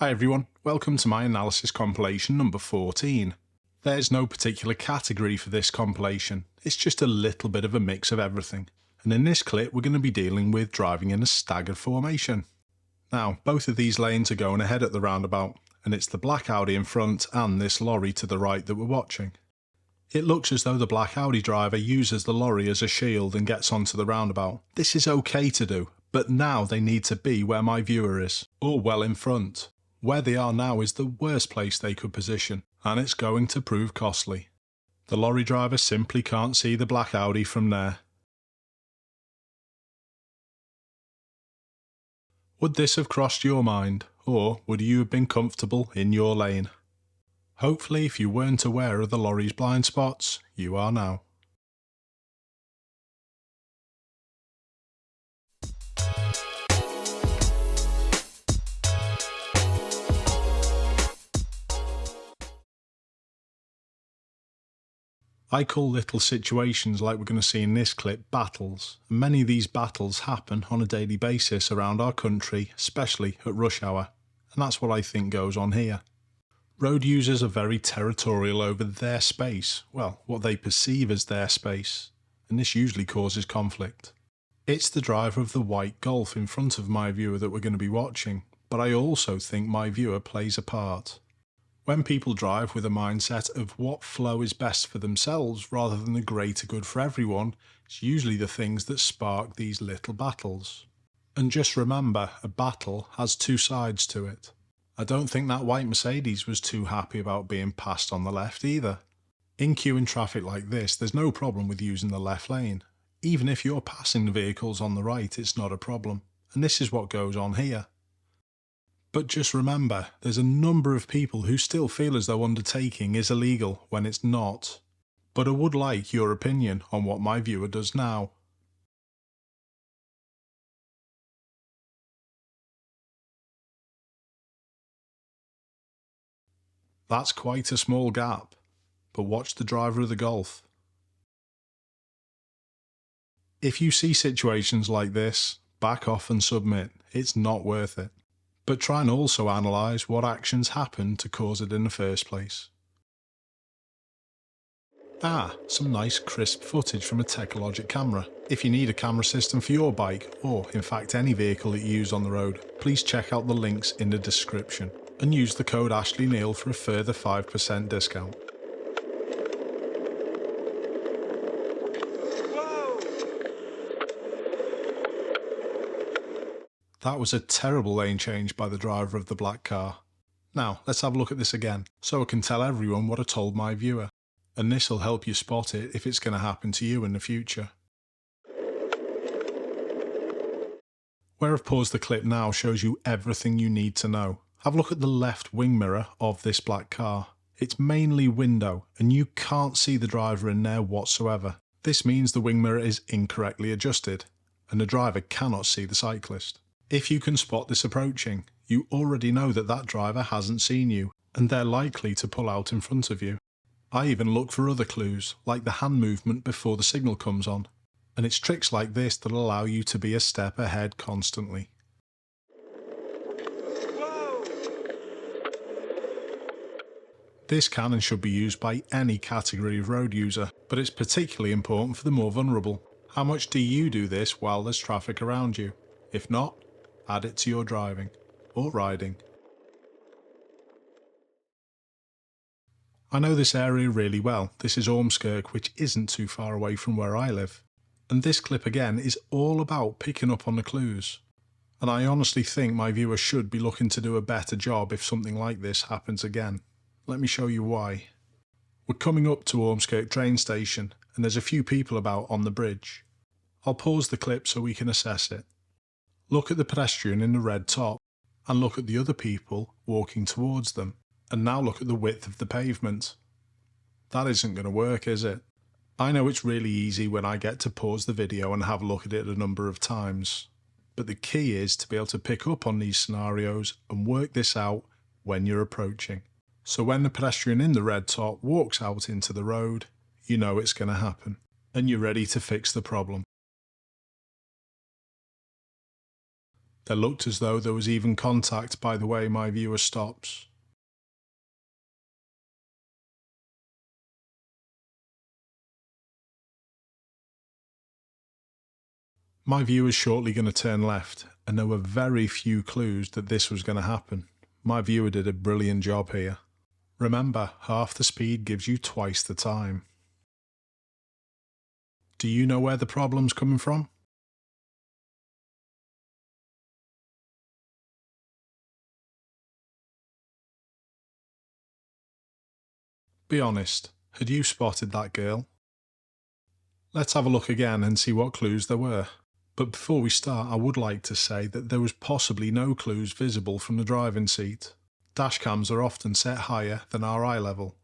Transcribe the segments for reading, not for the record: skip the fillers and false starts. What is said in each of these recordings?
Hi everyone, welcome to my analysis compilation number 14. There's no particular category for this compilation, it's just a little bit of a mix of everything. And in this clip we're going to be dealing with driving in a staggered formation. Now, both of these lanes are going ahead at the roundabout, and it's the black Audi in front and this lorry to the right that we're watching. It looks as though the black Audi driver uses the lorry as a shield and gets onto the roundabout. This is okay to do, but now they need to be where my viewer is, or well in front. Where they are now is the worst place they could position, and it's going to prove costly. The lorry driver simply can't see the black Audi from there. Would this have crossed your mind, or would you have been comfortable in your lane? Hopefully, if you weren't aware of the lorry's blind spots, you are now. I call little situations like we're going to see in this clip battles, and many of these battles happen on a daily basis around our country, especially at rush hour, and that's what I think goes on here. Road users are very territorial over their space, well, what they perceive as their space, and this usually causes conflict. It's the driver of the white Golf in front of my viewer that we're going to be watching, but I also think my viewer plays a part. When people drive with a mindset of what flow is best for themselves rather than the greater good for everyone, it's usually the things that spark these little battles. And just remember, a battle has two sides to it. I don't think that white Mercedes was too happy about being passed on the left either. In queuing traffic like this, there's no problem with using the left lane. Even if you're passing the vehicles on the right, it's not a problem. And this is what goes on here. But just remember, there's a number of people who still feel as though undertaking is illegal when it's not. But I would like your opinion on what my viewer does now. That's quite a small gap, but watch the driver of the Golf. If you see situations like this, back off and submit, it's not worth it. But try and also analyse what actions happened to cause it in the first place. Some nice crisp footage from a Technologic camera. If you need a camera system for your bike, or in fact any vehicle that you use on the road, please check out the links in the description and use the code AshleyNeil for a further 5% discount. That was a terrible lane change by the driver of the black car. Now, let's have a look at this again, so I can tell everyone what I told my viewer. And this will help you spot it if it's going to happen to you in the future. Where I've paused the clip now shows you everything you need to know. Have a look at the left wing mirror of this black car. It's mainly window, and you can't see the driver in there whatsoever. This means the wing mirror is incorrectly adjusted, and the driver cannot see the cyclist. If you can spot this approaching, you already know that that driver hasn't seen you, and they're likely to pull out in front of you. I even look for other clues, like the hand movement before the signal comes on, and it's tricks like this that allow you to be a step ahead constantly. Whoa! This can and should be used by any category of road user, but it's particularly important for the more vulnerable. How much do you do this while there's traffic around you? If not, add it to your driving or riding. I know this area really well. This is Ormskirk, which isn't too far away from where I live. And this clip again is all about picking up on the clues. And I honestly think my viewer should be looking to do a better job if something like this happens again. Let me show you why. We're coming up to Ormskirk train station and there's a few people about on the bridge. I'll pause the clip so we can assess it. Look at the pedestrian in the red top and look at the other people walking towards them. And now look at the width of the pavement. That isn't going to work, is it? I know it's really easy when I get to pause the video and have a look at it a number of times. But the key is to be able to pick up on these scenarios and work this out when you're approaching. So when the pedestrian in the red top walks out into the road, you know it's going to happen. And you're ready to fix the problem. There looked as though there was even contact by the way my viewer stops. My viewer's shortly going to turn left, and there were very few clues that this was going to happen. My viewer did a brilliant job here. Remember, half the speed gives you twice the time. Do you know where the problem's coming from? Be honest, had you spotted that girl? Let's have a look again and see what clues there were. But before we start, I would like to say that there was possibly no clues visible from the driving seat. Dashcams are often set higher than our eye level.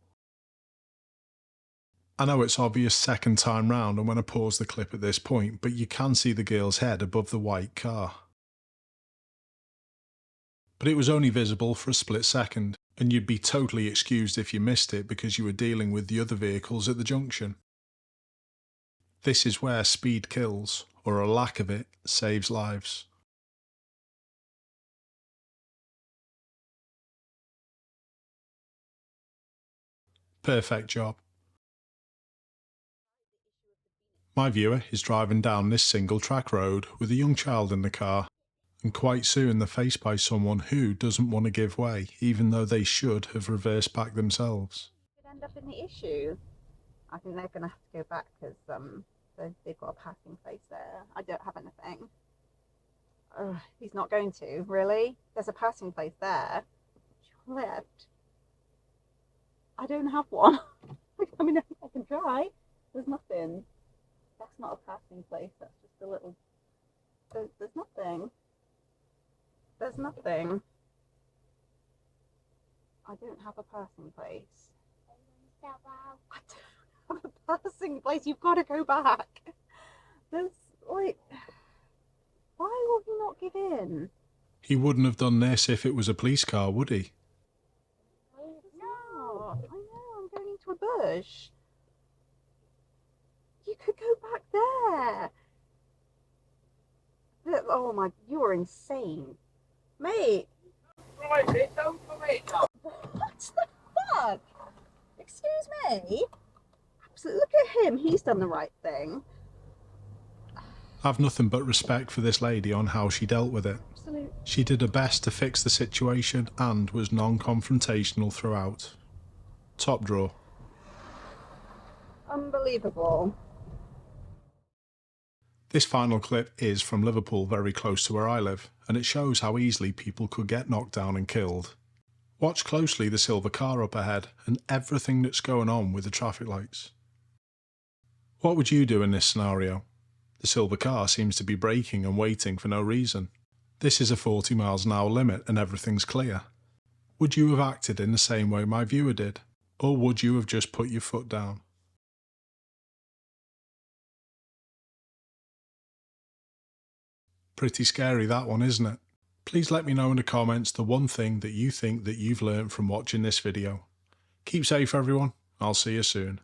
I know it's obvious second time round and when I pause the clip at this point, but you can see the girl's head above the white car. But it was only visible for a split second, and you'd be totally excused if you missed it because you were dealing with the other vehicles at the junction. This is where speed kills, or a lack of it, saves lives. Perfect job. My viewer is driving down this single track road with a young child in the car, and quite soon they're faced by someone who doesn't want to give way, even though they should have reversed back themselves. Could end up in the issue. I think they're going to have to go back because they've got a passing place there. I don't have anything. He's not going to, really? There's a passing place there. Left. I don't have one. I mean, I can try. There's nothing. That's not a passing place. That's just a little... There's nothing. There's nothing. I don't have a passing place. I don't have a passing place. You've got to go back. There's like... Why will he not give in? He wouldn't have done this if it was a police car, would he? No. I know, I'm going into a bush. You could go back there. Oh my, you're insane. Mate. What the fuck? Excuse me? Absolutely. Look at him. He's done the right thing. I've nothing but respect for this lady on how she dealt with it. Absolutely. She did her best to fix the situation and was non-confrontational throughout. Top draw. Unbelievable. This final clip is from Liverpool, very close to where I live, and it shows how easily people could get knocked down and killed. Watch closely the silver car up ahead and everything that's going on with the traffic lights. What would you do in this scenario? The silver car seems to be braking and waiting for no reason. This is a 40 miles an hour limit and everything's clear. Would you have acted in the same way my viewer did? Or would you have just put your foot down? Pretty scary that one, isn't it? Please let me know in the comments the one thing that you think that you've learned from watching this video. Keep safe everyone, I'll see you soon.